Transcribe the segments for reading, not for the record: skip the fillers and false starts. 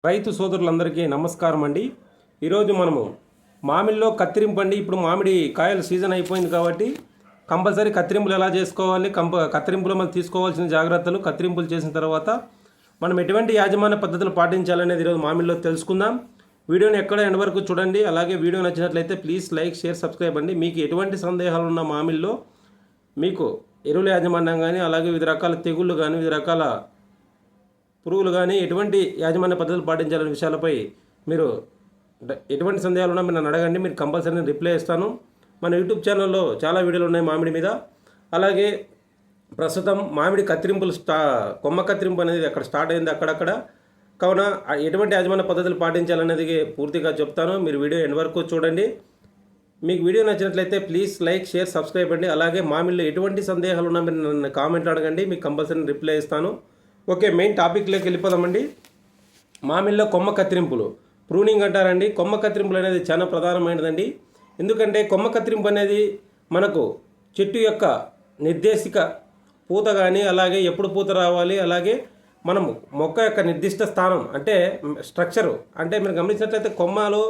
రైతు సోదరులందరికీ నమస్కారం అండి. ఈరోజు మనము మామిడిలో కత్తిరింపు అండి. ఇప్పుడు మామిడి కాయల సీజన్ అయిపోయింది కాబట్టి కంపల్సరీ కత్తిరింపులు ఎలా చేసుకోవాలి, కత్తిరింపులో మనం తీసుకోవాల్సిన జాగ్రత్తలు, కత్తిరింపులు చేసిన తర్వాత మనం ఎటువంటి యాజమాన్య పద్ధతులు పాటించాలనేది ఈరోజు మామిడిలో తెలుసుకుందాం. వీడియోని ఎక్కడ ఎండ్ వరకు చూడండి. అలాగే వీడియో నచ్చినట్లయితే ప్లీజ్ లైక్, షేర్, సబ్స్క్రైబ్ అండి. మీకు ఎటువంటి సందేహాలు ఉన్న మామిడిలో మీకు ఎరువుల యాజమాన్యం కానీ, అలాగే వివిధ రకాల తెగుళ్ళు కానీ, వివిధ రకాల పురుగులు కానీ ఎటువంటి యాజమాన్య పద్ధతులు పాటించాలనే విషయాలపై మీరు ఎటువంటి సందేహాలు ఉన్నా మీరు నన్ను అడగండి. మీరు కంపల్సరీ రిప్లై ఇస్తాను. మన యూట్యూబ్ ఛానల్లో చాలా వీడియోలు ఉన్నాయి మామిడి మీద. అలాగే ప్రస్తుతం మామిడి కత్తిరింపులు కొమ్మ కత్తిరింపు అనేది అక్కడ స్టార్ట్ అయింది అక్కడక్కడ. కావున ఎటువంటి యాజమాన్య పద్ధతులు పాటించాలనేది పూర్తిగా చెప్తాను. మీరు వీడియో ఎండ్ వరకు చూడండి. మీకు వీడియో నచ్చినట్లయితే ప్లీజ్ లైక్, షేర్, సబ్స్క్రైబ్ అండి. అలాగే మామిడిలో ఎటువంటి సందేహాలు ఉన్నా మీరు నన్ను కామెంట్ అడగండి. మీకు కంపల్సరీ రిప్లై ఇస్తాను. ఓకే, మెయిన్ టాపిక్లోకి వెళ్ళిపోదామండి. మామిడిలో కొమ్మ కత్తిరింపులు, ప్రూనింగ్ అంటారండి. కొమ్మ కత్తిరింపులు అనేది చాలా ప్రధానమైనదండి. ఎందుకంటే కొమ్మ కత్తిరింపు అనేది మనకు చెట్టు యొక్క నిర్దేశిక పూత కానీ, అలాగే ఎప్పుడు పూత రావాలి, అలాగే మనము మొక్క యొక్క నిర్దిష్ట స్థానం అంటే స్ట్రక్చరు అంటే మీరు గమనించినట్లయితే కొమ్మలు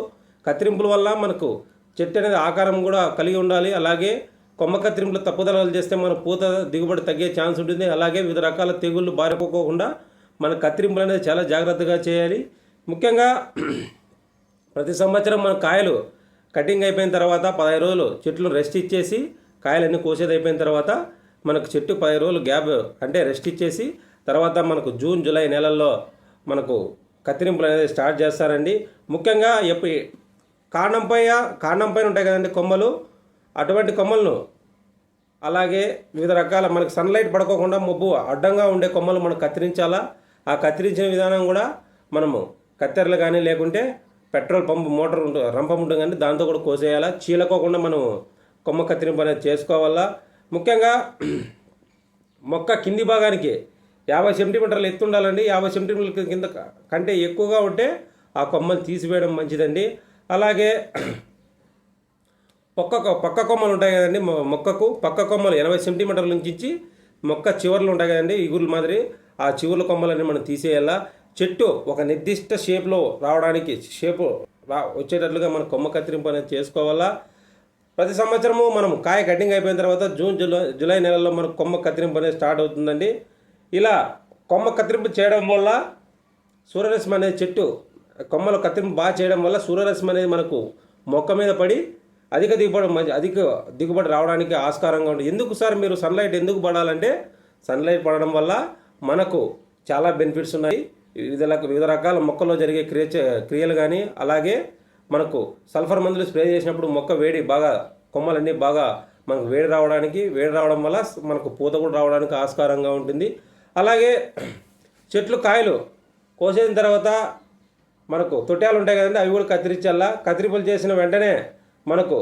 కత్తిరింపుల వల్ల మనకు చెట్టు అనేది ఆకారం కూడా కలిగి ఉండాలి. అలాగే కొమ్మ కత్తిరింపులు తప్పుదలలు చేస్తే మన పూత దిగుబడి తగ్గే ఛాన్స్ ఉంటుంది. అలాగే వివిధ రకాల తెగుళ్ళు బారిపోకుండా మన కత్తిరింపులు అనేది చాలా జాగ్రత్తగా చేయాలి. ముఖ్యంగా ప్రతి సంవత్సరం మన కాయలు కటింగ్ అయిపోయిన తర్వాత 15 రోజులు చెట్లు రెస్ట్ ఇచ్చేసి, కాయలన్నీ కోసేది అయిపోయిన తర్వాత మనకు చెట్టు 10 రోజులు గ్యాప్ అంటే రెస్ట్ ఇచ్చేసి తర్వాత మనకు జూన్, జూలై నెలల్లో మనకు కత్తిరింపులు అనేది స్టార్ట్ చేస్తారండి. ముఖ్యంగా కాండం పైన ఉంటాయి కదండి కొమ్మలు, అటువంటి కొమ్మలను అలాగే వివిధ రకాల మనకు సన్లైట్ పడుకోకుండా మబ్బు అడ్డంగా ఉండే కొమ్మలు మనం కత్తిరించాలా. ఆ కత్తిరించిన విధానం కూడా మనము కత్తెరలు కానీ లేకుంటే పెట్రోల్ పంపు మోటార్ రంపం ఉంటుంది కానీ దాంతో కూడా కోసేయాలా. చీలకోకుండా మనం కొమ్మ కత్తిరింపు అనేది చేసుకోవాలా. ముఖ్యంగా మొక్క కింది భాగానికి 50 సెంటీమీటర్లు ఎత్తు ఉండాలండి. 50 సెంటీమీటర్ల కింద కంటే ఎక్కువగా ఉంటే ఆ కొమ్మలు తీసివేయడం మంచిదండి. అలాగే పక్క కొమ్మలు ఉంటాయి కదండి, మొక్కకు పక్క కొమ్మలు 80 సెంటీమీటర్ల నుంచి మొక్క చివర్లు ఉంటాయి కదండి, ఇగురుల మాదిరి, ఆ చివర్ల కొమ్మలన్నీ మనం తీసేయాలా. చెట్టు ఒక నిర్దిష్ట షేప్లో రావడానికి వచ్చేటట్లుగా మనం కొమ్మ కత్తిరింపు అనేది చేసుకోవాలా. ప్రతి సంవత్సరము మనం కాయ కటింగ్ అయిపోయిన తర్వాత జూన్, జూలై నెలల్లో మనకు కొమ్మ కత్తిరింపు అనేది స్టార్ట్ అవుతుందండి. ఇలా కొమ్మ కత్తిరింపు చేయడం వల్ల సూర్యరశ్మి అనేది చెట్టు కొమ్మలు కత్తిరింపు బాగా చేయడం వల్ల సూర్యరశ్మి అనేది మనకు మొక్క మీద పడి అధిక దిగుబడి రావడానికి ఆస్కారంగా ఉంటుంది. ఎందుకు సార్ మీరు సన్లైట్ ఎందుకు పడాలంటే, సన్లైట్ పడడం వల్ల మనకు చాలా బెనిఫిట్స్ ఉన్నాయి. వివిధ రకాల మొక్కల్లో జరిగే క్రియలు కానీ, అలాగే మనకు సల్ఫర్ మందులు స్ప్రే చేసినప్పుడు మొక్క వేడి బాగా కొమ్మలన్నీ బాగా మనకు వేడి రావడం వల్ల మనకు పూత కూడా రావడానికి ఆస్కారంగా ఉంటుంది. అలాగే చెట్లు కాయలు కోసేసిన తర్వాత మనకు తొట్యాలు ఉంటాయి కదండి, అవి కూడా కత్తిరించాలా. కత్తిరింపులు చేసిన వెంటనే మనకు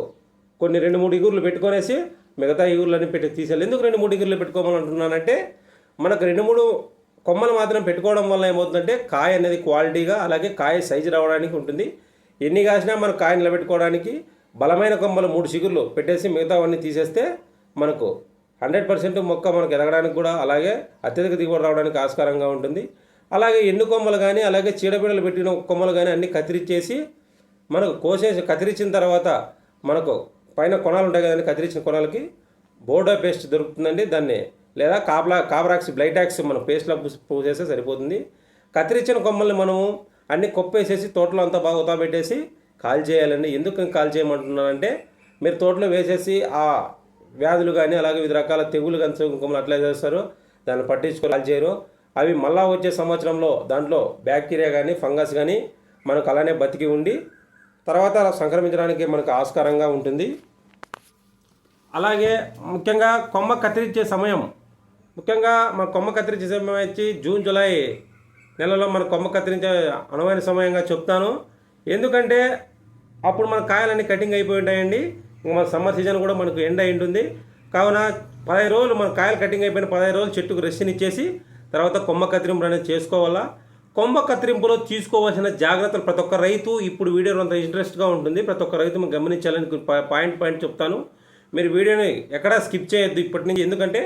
కొన్ని 2-3 ఇగుర్లు పెట్టుకొనేసి మిగతా ఇగుర్లన్నీ తీసేయాలి. ఎందుకు 2-3 ఇగుర్లు పెట్టుకోవాలంటున్నానంటే, మనకు 2-3 కొమ్మలు మాత్రం పెట్టుకోవడం వల్ల ఏమవుతుందంటే కాయ అనేది క్వాలిటీగా, అలాగే కాయ సైజు రావడానికి ఉంటుంది. ఎన్ని కాసినా మన కాయ నిలబెట్టుకోవడానికి బలమైన కొమ్మలు 3 చిగుర్లు పెట్టేసి మిగతావన్నీ తీసేస్తే మనకు 100% మొక్క మనకు ఎదగడానికి కూడా, అలాగే అత్యధిక దిగుబడి రావడానికి ఆస్కారంగా ఉంటుంది. అలాగే ఎండు కొమ్మలు కానీ, అలాగే చీడపీడలు పెట్టిన కొమ్మలు కానీ అన్నీ కత్తిరించేసి మనకు కత్తిరించిన తర్వాత మనకు పైన కొనాలు ఉంటాయి కదండి, కత్తిరించిన కొనాలకి బోర్డో పేస్ట్ దొరుకుతుందండి. దాన్ని లేదా కాబ్రాక్స్ బ్లైటాక్స్ మనం పేస్ట్లో పూసేస్తే సరిపోతుంది. కత్తిరించిన కొమ్మల్ని మనము అన్ని కొప్పేసేసి తోటలో అంతా బాగా ఉతాబెట్టేసి కాల్ చేయాలండి. ఎందుకు కాల్ చేయమంటున్నానంటే, మీరు తోటలో వేసేసి ఆ వ్యాధులు కానీ, అలాగే వివిధ రకాల తెగులు కానీ కొమ్మలు అట్లా చేస్తారు, దాన్ని పట్టించుకొని కాల్ చేయరు. అవి మళ్ళా వచ్చే సంవత్సరంలో దాంట్లో బ్యాక్టీరియా కానీ, ఫంగస్ కానీ మనకు అలానే బతికి ఉండి తర్వాత సంక్రమించడానికి మనకు ఆస్కారంగా ఉంటుంది. అలాగే ముఖ్యంగా కొమ్మ కత్తిరించే సమయం వచ్చి జూన్, జూలై నెలలో మన కొమ్మ కత్తిరించే అనువైన సమయంగా చెప్తాను. ఎందుకంటే అప్పుడు మన కాయలన్నీ కటింగ్ అయిపోయి ఉంటాయండి. మన సమ్మర్ సీజన్ కూడా మనకు ఎండ్ అయి ఉంటుంది. కావున 15 రోజులు మన కాయలు కటింగ్ అయిపోయిన 15 రోజులు చెట్టుకు రెస్ట్ని ఇచ్చేసి తర్వాత కొమ్మ కత్తిరింపు అనేది చేసుకోవాలా. కొమ్మ కత్తిరింపులో తీసుకోవాల్సిన జాగ్రత్తలు ప్రతి ఒక్క రైతు ఇప్పుడు వీడియోలో అంత ఇంట్రెస్ట్గా ఉంటుంది. ప్రతి ఒక్క రైతు గమనించాలని పాయింట్ చెప్తాను. మీరు వీడియోని ఎక్కడా స్కిప్ చేయొద్దు ఇప్పటి నుంచి. ఎందుకంటే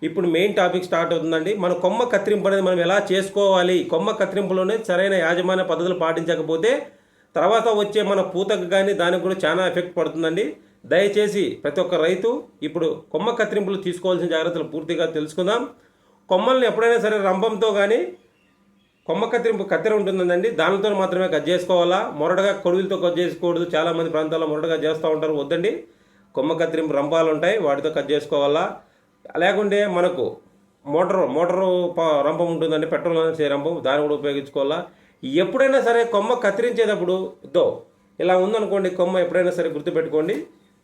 ఇప్పుడు మెయిన్ టాపిక్ స్టార్ట్ అవుతుందండి. మన కొమ్మ కత్తిరింపు అనేది మనం ఎలా చేసుకోవాలి, కొమ్మ కత్తిరింపులోనే సరైన యాజమాన్య పద్ధతులు పాటించకపోతే తర్వాత వచ్చే మన పూతకు కానీ దానికి కూడా చాలా ఎఫెక్ట్ పడుతుందండి. దయచేసి ప్రతి ఒక్క రైతు ఇప్పుడు కొమ్మ కత్తిరింపులు తీసుకోవాల్సిన జాగ్రత్తలు పూర్తిగా తెలుసుకుందాం. కొమ్మల్ని ఎప్పుడైనా సరే రంపంతో కానీ కొమ్మ కత్తిరింపు కత్తెర ఉంటుందండి, దానితో మాత్రమే కట్ చేసుకోవాలా. మొరటగా కొడుగులతో కట్ చేసుకోకూడదు. చాలామంది ప్రాంతాల్లో మొరటగా చేస్తూ ఉంటారు, వద్దండి. కొమ్మ కత్తిరింపు రంపాలు ఉంటాయి, వాటితో కట్ చేసుకోవాలా. లేకుంటే మనకు మోటారు రంపం ఉంటుందండి, పెట్రోల్ చేసే రంపం, దాన్ని కూడా ఉపయోగించుకోవాలా. ఎప్పుడైనా సరే కొమ్మ కత్తిరించేటప్పుడు ఇలా ఉందనుకోండి, కొమ్మ ఎప్పుడైనా సరే గుర్తుపెట్టుకోండి,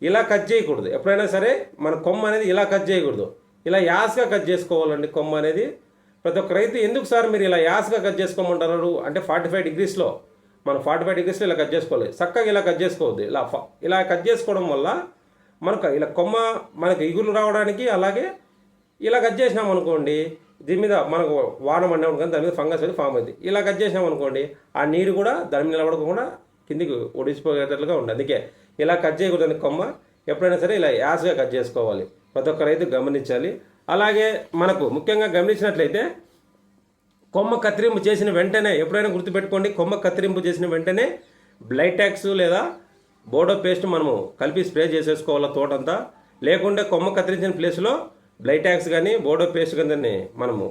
ఇలా కట్ చేయకూడదు. ఎప్పుడైనా సరే మన కొమ్మ అనేది ఇలా కట్ చేయకూడదు, ఇలా యాస్గా కట్ చేసుకోవాలండి కొమ్మ అనేది. ప్రతి ఒక్క రైతు ఎందుకు సార్ మీరు ఇలా యాస్గా కట్ చేసుకోమంటారు అంటే 45 డిగ్రీస్లో మనం 45 డిగ్రీస్లో ఇలా కట్ చేసుకోవాలి. చక్కగా ఇలా కట్ చేసుకోవద్దు. ఇలా కట్ చేసుకోవడం వల్ల మనకు ఇలా కొమ్మ మనకు ఇగులు రావడానికి, అలాగే ఇలా కట్ చేసినాం అనుకోండి, దీని మీద మనకు వాన పడినాం కానీ దాని మీద ఫంగస్ అనేది ఫామ్ అవుతుంది. ఇలా కట్ చేసినాం అనుకోండి, ఆ నీరు కూడా దాని మీద నిలబడకుండా కిందికి ఒడిసిపోయేటట్లుగా ఉంటుంది. అందుకే ఇలా కట్ చేయకూడదని కొమ్మ ఎప్పుడైనా సరే ఇలా యాస్గా కట్ చేసుకోవాలి. ప్రతి ఒక్క రైతు గమనించాలి. అలాగే మనకు ముఖ్యంగా గమనించినట్లయితే కొమ్మ కత్తిరింపు చేసిన వెంటనే ఎప్పుడైనా గుర్తుపెట్టుకోండి, కొమ్మ కత్తిరింపు చేసిన వెంటనే బ్లైటాక్స్ లేదా బోడో పేస్ట్ మనము కలిపి స్ప్రే చేసేసుకోవాలి తోటంతా. లేకుంటే కొమ్మ కత్తిరించిన ప్లేస్లో బ్లైటాక్స్ కానీ బోడో పేస్ట్ కానీ మనము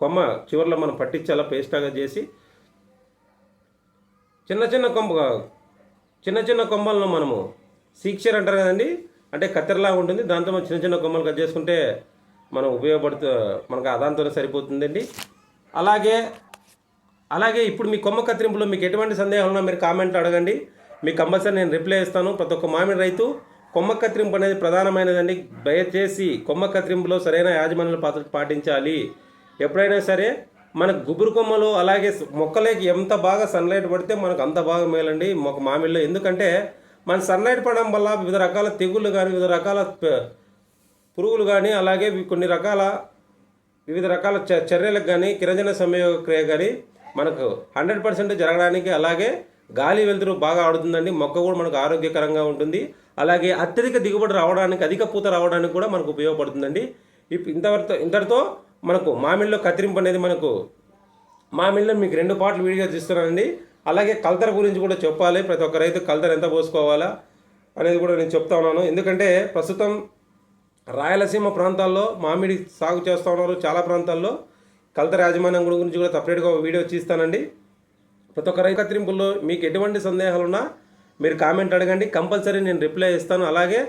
కొమ్మ చివరిలో మనం పట్టించాలా, పేస్ట్గా చేసి చిన్న చిన్న కొమ్మలను మనము సీక్చర్ అంటారు కదండి, అంటే కత్తెరలా ఉంటుంది, దాంతో మనం చిన్న చిన్న కొమ్మలు కట్ చేసుకుంటే మనం మనకు దాంతోనే సరిపోతుందండి. అలాగే ఇప్పుడు మీ కొమ్మ కత్తిరింపులో మీకు ఎటువంటి సందేహాలు ఉన్నా మీరు కామెంట్ అడగండి, మీకు కంపల్సరీ నేను రిప్లై ఇస్తాను. ప్రతి ఒక్క మామిడి రైతు కొమ్మ కత్తిరింపు అనేది ప్రధానమైనదండి. దయచేసి కొమ్మ కత్తిరింపులో సరైన యాజమాన్యాల పాటించాలి. ఎప్పుడైనా సరే మనకు గుబురు కొమ్మలు అలాగే మొక్కలకి ఎంత బాగా సన్లైట్ పడితే మనకు అంత బాగా మేలండి మామిడిలో. ఎందుకంటే మన సన్లైట్ పడడం వల్ల వివిధ రకాల తెగుళ్ళు కానీ, వివిధ రకాల పురుగులు కానీ, అలాగే వివిధ రకాల చర్యలకు కానీ, కిరణజన సంయోగ క్రియ కానీ మనకు 100% జరగడానికి, అలాగే గాలి వెలుతురు బాగా ఆడుతుందండి. మొక్క కూడా మనకు ఆరోగ్యకరంగా ఉంటుంది. అలాగే అత్యధిక దిగుబడి రావడానికి, అధిక పూత రావడానికి కూడా మనకు ఉపయోగపడుతుందండి. ఇంతటితో మనకు మామిడిలో కత్తిరింపు అనేది మామిడిలో మీకు 2 పార్ట్లు వీడియో తీస్తున్నానండి. అలాగే కల్తర గురించి కూడా చెప్పాలి. ప్రతి ఒక్క రైతు కల్తర ఎంత పోసుకోవాలా అనేది కూడా నేను చెప్తా ఉన్నాను. ఎందుకంటే ప్రస్తుతం రాయలసీమ ప్రాంతాల్లో మామిడి సాగు చేస్తూ ఉన్నారు. చాలా ప్రాంతాల్లో కల్తర యాజమాన్యం గురించి కూడా సపరేట్గా వీడియో తీస్తానండి. ప్రతి ఒక్క రైతు కత్తిరింపుల్లో మీకు ఎటువంటి సందేహాలున్నా మీరు కామెంట్ అడగండి, కంపల్సరీ నేను రిప్లై ఇస్తాను. అలాగే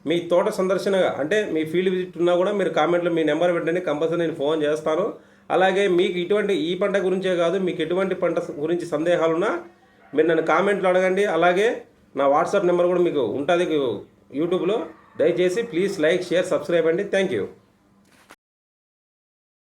మీ తోట సందర్శనగా అంటే మీ ఫీల్డ్ విజిట్ ఉన్నా కూడా మీరు కామెంట్లో మీ నెంబర్ పెట్టండి, కంపల్సరీ నేను ఫోన్ చేస్తాను. అలాగే మీకు ఈ పంట గురించే కాదు, మీకు ఎటువంటి పంట గురించి సందేహాలున్నా మీరు నన్ను కామెంట్లో అడగండి. అలాగే నా వాట్సాప్ నెంబర్ కూడా మీకు ఉంటుంది యూట్యూబ్లో. దయచేసి ప్లీజ్ లైక్, షేర్, సబ్స్క్రైబ్ అండి. Thank you.